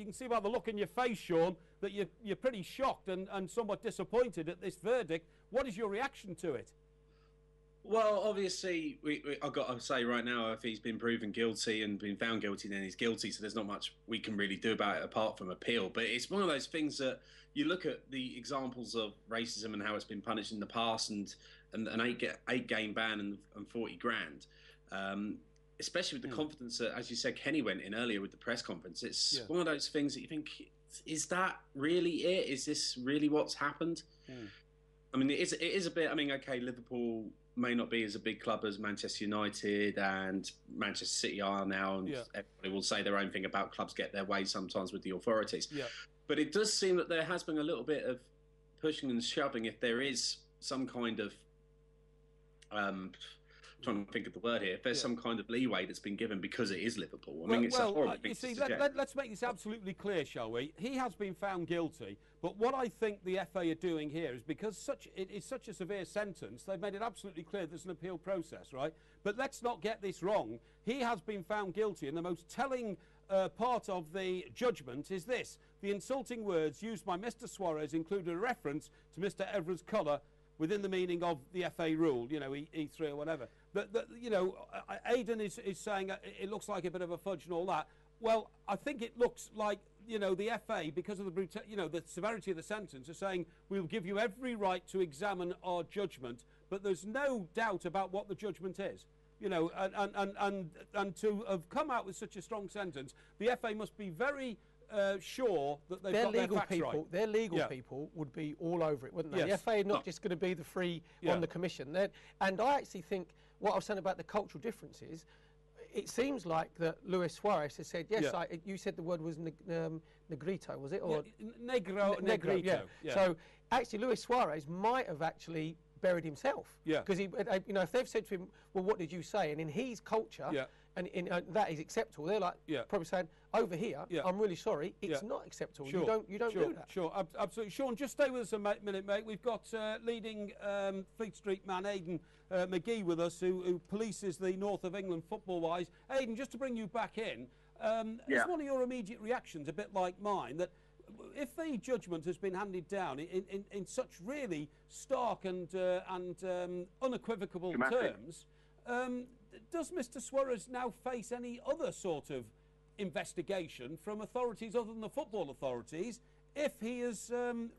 you can see by the look in your face, Sean, that you're pretty shocked and somewhat disappointed at this verdict. What is your reaction to it? Well, obviously, I've got to say right now, if he's been proven guilty and been found guilty, then he's guilty. So there's not much we can really do about it apart from appeal. But it's one of those things that you look at the examples of racism and how it's been punished in the past, and an eight-game ban and 40 grand. Especially with the confidence that, as you said, Kenny went in earlier with the press conference. It's one of those things that you think, is that really it? Is this really what's happened? I mean, it is a bit. I mean, okay, Liverpool may not be as a big club as Manchester United and Manchester City are now, and everybody will say their own thing about clubs get their way sometimes with the authorities. But it does seem that there has been a little bit of pushing and shoving if there is some kind of trying to think of the word here. If there's some kind of leeway that's been given because it is Liverpool, I mean, it's a horrible thing to suggest. Let's make this absolutely clear, shall we? He has been found guilty, but what I think the FA are doing here is because it is such a severe sentence, they've made it absolutely clear there's an appeal process, right? But let's not get this wrong. He has been found guilty, and the most telling part of the judgment is this: the insulting words used by Mr. Suarez included a reference to Mr. Evra's colour within the meaning of the FA rule, you know, E3 or whatever. But you know, Aidan is saying it looks like a bit of a fudge and all that. Well, I think it looks like, you know, the FA, because of the severity of the sentence, are saying we'll give you every right to examine our judgment, but there's no doubt about what the judgment is. You know, and to have come out with such a strong sentence, the FA must be very sure that they've got their facts right. Their legal people would be all over it, wouldn't they? The FA are not just going to be the free on the commission. And I actually think what I was saying about the cultural differences, it seems like that Luis Suarez has said, yes, you said the word was negrito, was it? Or negrito. Yeah. So actually Luis Suarez might have actually buried himself. Because if they've said to him, well, what did you say? And in his culture, and that is acceptable. They're like probably saying, over here, I'm really sorry, it's not acceptable. You don't do that. Sure, absolutely. Sean, just stay with us a minute, mate. We've got leading Fleet Street man Aidan Magee with us, who polices the north of England football-wise. Aidan, just to bring you back in, is one of your immediate reactions a bit like mine, that if the judgment has been handed down in such really stark and unequivocal terms, does Mr. Suarez now face any other sort of investigation from authorities other than the football authorities if he is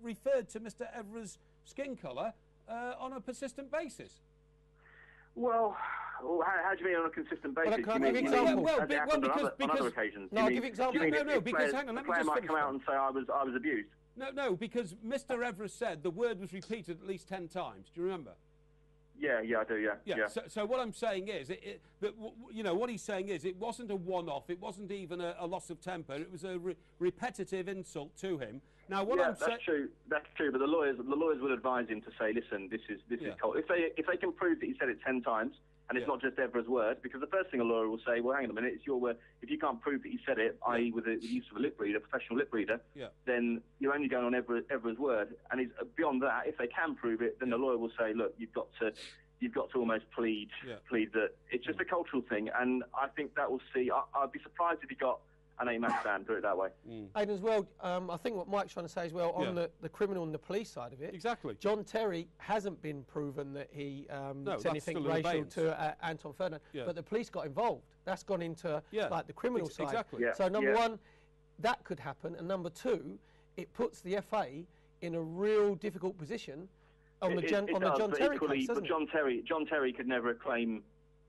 referred to Mr. Evra's skin colour on a persistent basis? Well, how do you mean on a consistent basis? Well, can I give examples? On other occasions. No, give examples. No, because hang on, let me just might finish come out and say I was abused. No, because Mr. Evra said the word was repeated at least 10 times. Do you remember? Yeah, I do. Yeah. So what I'm saying is what he's saying is it wasn't a one-off. It wasn't even a loss of temper. It was a repetitive insult to him. Now, that's true. That's true. But the lawyers would advise him to say, listen, this is cold. If they can prove that he said it 10 times and it's not just Evra's word, because the first thing a lawyer will say, well, hang on a minute, it's your word. If you can't prove that he said it, i.e. with the use of a lip reader, professional lip reader, then you're only going on Evra's word. And beyond that, if they can prove it, then the lawyer will say, look, you've got to almost plead that it's just a cultural thing. And I think that will see. I'd be surprised if he got an 8-match ban, put it that way. And as well, I think what Mike's trying to say as well, on the criminal and the police side of it, exactly. John Terry hasn't been proven that he said anything racial to Anton Ferdinand, but the police got involved. That's gone into like the criminal side. Exactly. So number one, that could happen, and number two, it puts the FA in a real difficult position on the John Terry case, doesn't it? But John Terry could never claim,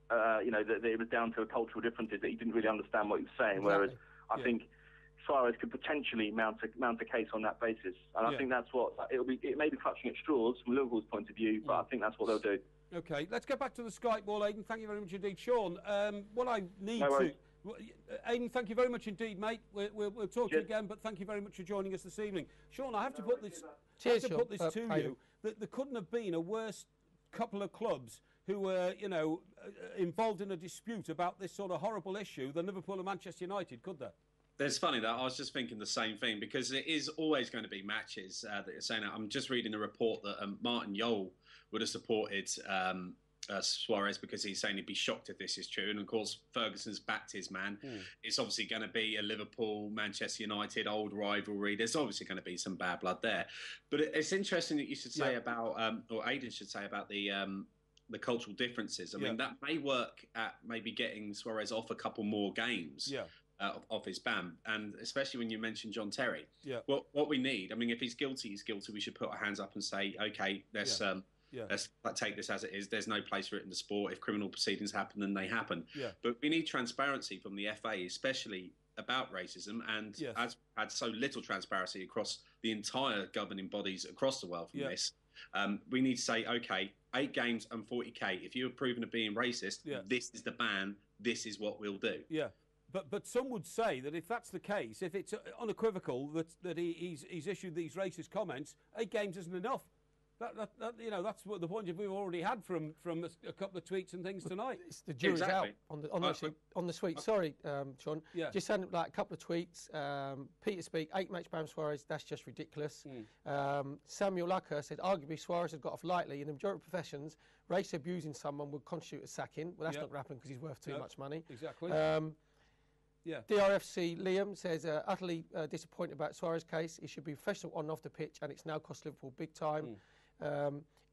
that it was down to cultural differences, that he didn't really understand what he was saying. Exactly. Whereas I think Suarez could potentially mount a case on that basis, and I think that's what it'll be. It may be clutching at straws from Liverpool's point of view, but I think that's what they'll do. Okay, let's get back to the Skype wall, Aidan. Thank you very much indeed, Sean. What I need Aidan, thank you very much indeed, mate. We'll talk to you again, but thank you very much for joining us this evening. Sean, I have to put this to you, that there couldn't have been a worse couple of clubs who were, involved in a dispute about this sort of horrible issue than Liverpool and Manchester United, could there? It's funny that I was just thinking the same thing, because it is always going to be matches that you're saying that. I'm just reading a report that Martin Jol would have supported Suarez, because he's saying he'd be shocked if this is true. And of course, Ferguson's backed his man. It's obviously going to be a Liverpool, Manchester United old rivalry. There's obviously going to be some bad blood there. But it's interesting that you should say about, or Aidan should say about the cultural differences. I mean, that may work at maybe getting Suarez off a couple more games. Off his ban, and especially when you mentioned John Terry. What we need, I mean, if he's guilty, he's guilty. We should put our hands up and say, okay, let's take this as it is. There's no place for it in the sport. If criminal proceedings happen, then they happen. But we need transparency from the FA, especially about racism, and has had so little transparency across the entire governing bodies across the world from this. We need to say, okay, 8 games and 40k. If you're proven of being racist, this is the ban. This is what we'll do. But some would say that if that's the case, if it's unequivocal that he's issued these racist comments, 8 games isn't enough. That's what the point we've already had from a couple of tweets and things tonight. It's the jury's out on the tweet. Sorry, Sean. Just sent like a couple of tweets. Peter Speak, 8-match ban Suarez. That's just ridiculous. Samuel Lucker said, arguably Suarez has got off lightly. In the majority of professions, race abusing someone would constitute a sacking. Well, that's not going to happen because he's worth too much money. Exactly. DRFC Liam says, utterly disappointed about Suarez case. He should be professional on and off the pitch, and it's now cost Liverpool big time.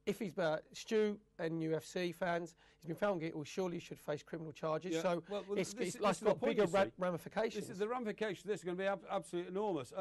If he's Stu and UFC fans, he's been found guilty, surely should face criminal charges. So it's got bigger ramifications. The ramifications of this are going to be absolutely enormous.